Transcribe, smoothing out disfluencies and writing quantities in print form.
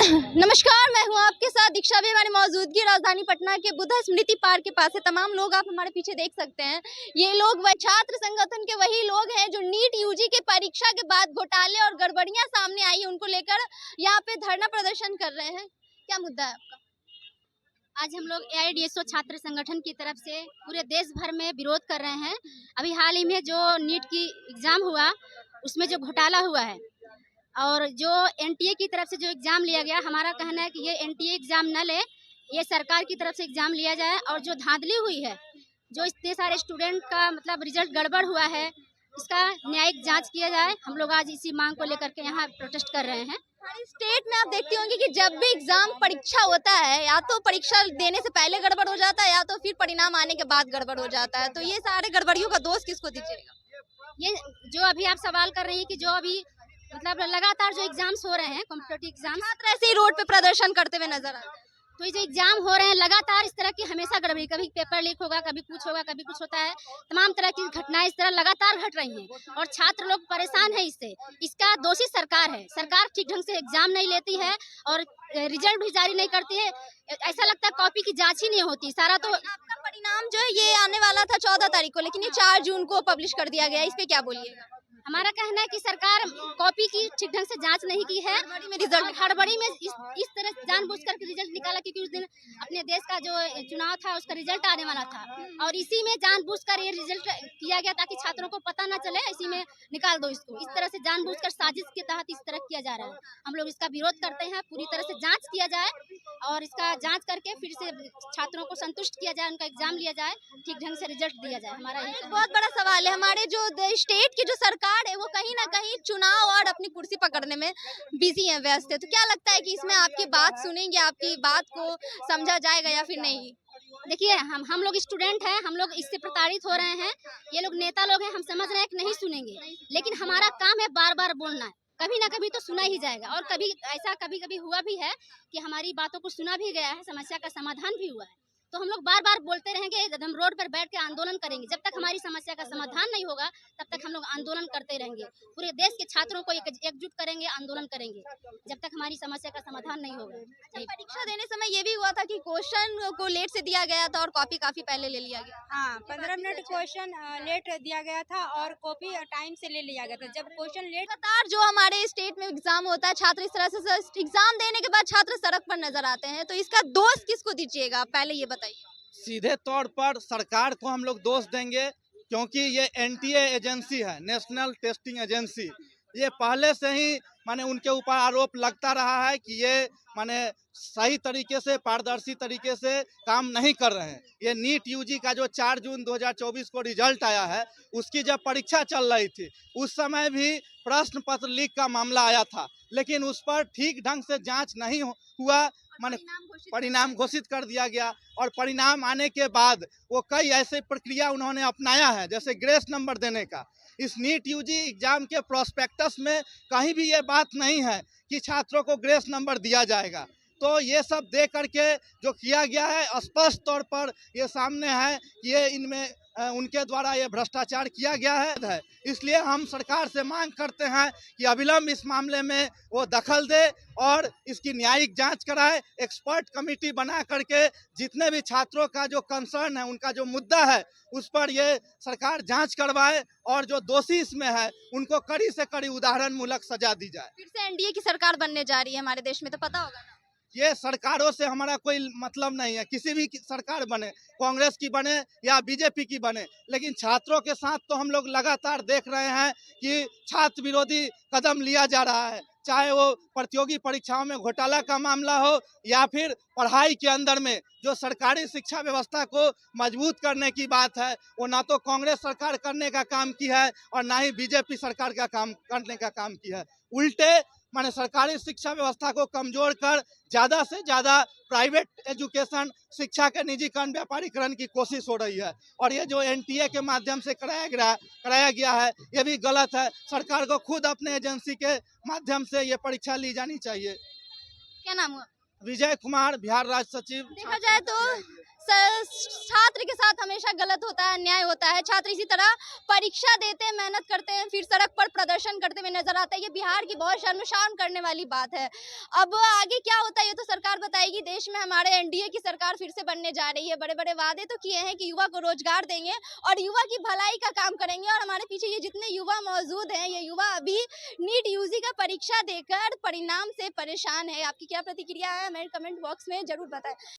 नमस्कार, मैं हूं आपके साथ दीक्षा भी। हमारी मौजूदगी राजधानी पटना के बुद्ध स्मृति पार्क के पास है। तमाम लोग आप हमारे पीछे देख सकते हैं। ये लोग वह छात्र संगठन के वही लोग हैं जो नीट यूजी के परीक्षा के बाद घोटाले और गड़बड़ियां सामने आई है, उनको लेकर यहाँ पे धरना प्रदर्शन कर रहे हैं। क्या मुद्दा है आपका? आज हम लोग एआईडीएसओ छात्र संगठन की तरफ से पूरे देश भर में विरोध कर रहे हैं। अभी हाल ही में जो नीट की एग्ज़ाम हुआ उसमें जो घोटाला हुआ है और जो एनटीए की तरफ से जो एग्ज़ाम लिया गया, हमारा कहना है कि ये एनटीए एग्ज़ाम न ले, ये सरकार की तरफ से एग्ज़ाम लिया जाए। और जो धांधली हुई है, जो इतने सारे स्टूडेंट का मतलब रिजल्ट गड़बड़ हुआ है, इसका न्यायिक जाँच किया जाए। हम लोग आज इसी मांग को लेकर के यहाँ प्रोटेस्ट कर रहे हैं। हमारी स्टेट में आप देखती होंगी कि जब भी एग्जाम परीक्षा होता है, या तो परीक्षा देने से पहले गड़बड़ हो जाता है या तो फिर परिणाम आने के बाद गड़बड़ हो जाता है। तो ये सारे गड़बड़ियों का दोष किसको दीजिएगा? ये जो अभी आप सवाल कर रही हैं कि जो अभी मतलब लगातार जो एग्जाम्स हो रहे हैं, कॉम्पिटिटिव एग्जाम्स, छात्र ऐसे ही रोड पे प्रदर्शन करते हुए नजर आते हैं। तो ये जो एग्जाम हो रहे हैं लगातार इस तरह की हमेशा गड़बड़ी, कभी पेपर लीक होगा, कभी कुछ होगा, कभी कुछ होता है। तमाम तरह की घटनाएं इस तरह लगातार घट रही हैं और छात्र लोग परेशान है इससे। इसका दोषी सरकार है। सरकार ठीक ढंग से एग्जाम नहीं लेती है और रिजल्ट भी जारी नहीं करती है। ऐसा लगता है कॉपी की जांच ही नहीं होती। सारा तो आपका परिणाम जो है ये आने वाला था 14 तारीख को, लेकिन ये 4 जून को पब्लिश कर दिया गया। इस पे क्या बोलिएगा? हमारा कहना है कि सरकार कॉपी की ठीक ढंग से जांच नहीं की है। हड़बड़ी में इस तरह जानबूझकर के रिजल्ट निकाला, क्योंकि उस दिन अपने देश का जो चुनाव था उसका रिजल्ट आने वाला था और इसी में जानबूझकर ये रिजल्ट किया गया ताकि छात्रों को पता ना चले, इसी में निकाल दो इसको। इस तरह से जानबूझकर साजिश के तहत इस तरह किया जा रहा है। हम लोग इसका विरोध करते हैं। पूरी तरह से जाँच किया जाए और इसका जाँच करके फिर से छात्रों को संतुष्ट किया जाए, उनका एग्जाम लिया जाए, ठीक ढंग से रिजल्ट दिया जाए। हमारा एक बहुत बड़ा सवाल है, हमारे जो स्टेट की जो सरकार है वो कहीं ना कहीं चुनाव और अपनी कुर्सी पकड़ने में बिजी है, व्यस्त है। तो क्या लगता है कि इसमें आपकी बात सुनेंगे, आपकी बात को समझा जाएगा या फिर नहीं? देखिए, हम लोग स्टूडेंट हैं, हम लोग इससे प्रताड़ित हो रहे हैं। ये लोग नेता लोग हैं, हम समझ रहे हैं कि नहीं सुनेंगे, लेकिन हमारा काम है बार बार बोलना है। कभी ना कभी तो सुना ही जाएगा और कभी ऐसा कभी कभी हुआ भी है कि हमारी बातों को सुना भी गया है, समस्या का समाधान भी हुआ है। तो हम लोग बार बार बोलते रहेंगे, हम रोड पर बैठ के आंदोलन करेंगे। जब तक हमारी समस्या का समाधान नहीं होगा तब तक हम लोग आंदोलन करते रहेंगे। पूरे देश के छात्रों को एकजुट करेंगे, आंदोलन करेंगे जब तक हमारी समस्या का समाधान नहीं होगा। परीक्षा देने समय ये भी हुआ था कि क्वेश्चन को लेट से दिया गया था और कॉपी काफी पहले ले लिया गया। हाँ, 15 मिनट क्वेश्चन लेट दिया गया था और कॉपी टाइम से ले लिया गया था। जब क्वेश्चन लेट लगातार जो हमारे स्टेट में एग्जाम होता है, छात्र इस तरह से एग्जाम देने के बाद छात्र सड़क पर नजर आते हैं, तो इसका दोष किसको दीजिएगा? पहले ये बताइए। सीधे तौर पर सरकार को हम लोग दोष देंगे, क्योंकि ये एनटीए एजेंसी है, नेशनल टेस्टिंग एजेंसी। ये पहले से ही माने उनके ऊपर आरोप लगता रहा है कि ये माने सही तरीके से, पारदर्शी तरीके से काम नहीं कर रहे हैं। ये नीट यूजी का जो 4 जून 2024 को रिजल्ट आया है, उसकी जब परीक्षा चल रही थी उस समय भी प्रश्न पत्र लीक का मामला आया था, लेकिन उस पर ठीक ढंग से जांच नहीं हुआ। माने परिणाम घोषित कर दिया गया और परिणाम आने के बाद वो कई ऐसे प्रक्रिया उन्होंने अपनाया है, जैसे ग्रेस नंबर देने का। इस नीट यूजी एग्जाम के प्रोस्पेक्टस में कहीं भी ये बात नहीं है कि छात्रों को ग्रेस नंबर दिया जाएगा। तो ये सब दे करके जो किया गया है, स्पष्ट तौर पर ये सामने है कि ये इनमें उनके द्वारा ये भ्रष्टाचार किया गया है। इसलिए हम सरकार से मांग करते हैं कि अविलंब इस मामले में वो दखल दे और इसकी न्यायिक जांच कराए। एक्सपर्ट कमेटी बना करके जितने भी छात्रों का जो कंसर्न है, उनका जो मुद्दा है, उस पर ये सरकार जांच करवाए और जो दोषी इसमें है उनको कड़ी से कड़ी उदाहरणमूलक सजा दी जाए। फिर से एनडीए की सरकार बनने जा रही है हमारे देश में, तो पता होगा ना। ये सरकारों से हमारा कोई मतलब नहीं है, किसी भी सरकार बने, कांग्रेस की बने या बीजेपी की बने, लेकिन छात्रों के साथ तो हम लोग लगातार देख रहे हैं कि छात्र विरोधी कदम लिया जा रहा है। चाहे वो प्रतियोगी परीक्षाओं में घोटाला का मामला हो या फिर पढ़ाई के अंदर में जो सरकारी शिक्षा व्यवस्था को मजबूत करने की बात है, वो ना तो कांग्रेस सरकार करने का काम की है और ना ही बीजेपी सरकार का काम करने का काम की है। उल्टे माने सरकारी शिक्षा व्यवस्था को कमजोर कर ज़्यादा से ज़्यादा प्राइवेट शिक्षा के निजीकरण, व्यापारीकरण की कोशिश हो रही है। और ये जो एनटीए के माध्यम से कराया गया है, ये भी गलत है। सरकार को खुद अपने एजेंसी के माध्यम से ये परीक्षा ली जानी चाहिए। क्या नाम हुआ? विजय कुमार, बिहार राज्य सचिव। देखा जाए तो छात्र के साथ हमेशा गलत होता है, अन्याय होता है। छात्र इसी तरह परीक्षा देते हैं, मेहनत करते हैं, फिर सड़क पर प्रदर्शन करते हुए नजर आता है। ये बिहार की बहुत शर्मशार करने वाली बात है। अब आगे क्या होता है ये तो सरकार बताएगी। देश में हमारे एनडीए की सरकार फिर से बनने जा रही है। बड़े बड़े वादे तो किए हैं कि युवा को रोजगार देंगे और युवा की भलाई का काम करेंगे। और हमारे पीछे ये जितने युवा मौजूद हैं, ये युवा अभी नीट यूजी का परीक्षा देकर परिणाम से परेशान है। आपकी क्या प्रतिक्रिया है हमें कमेंट बॉक्स में जरूर बताएं।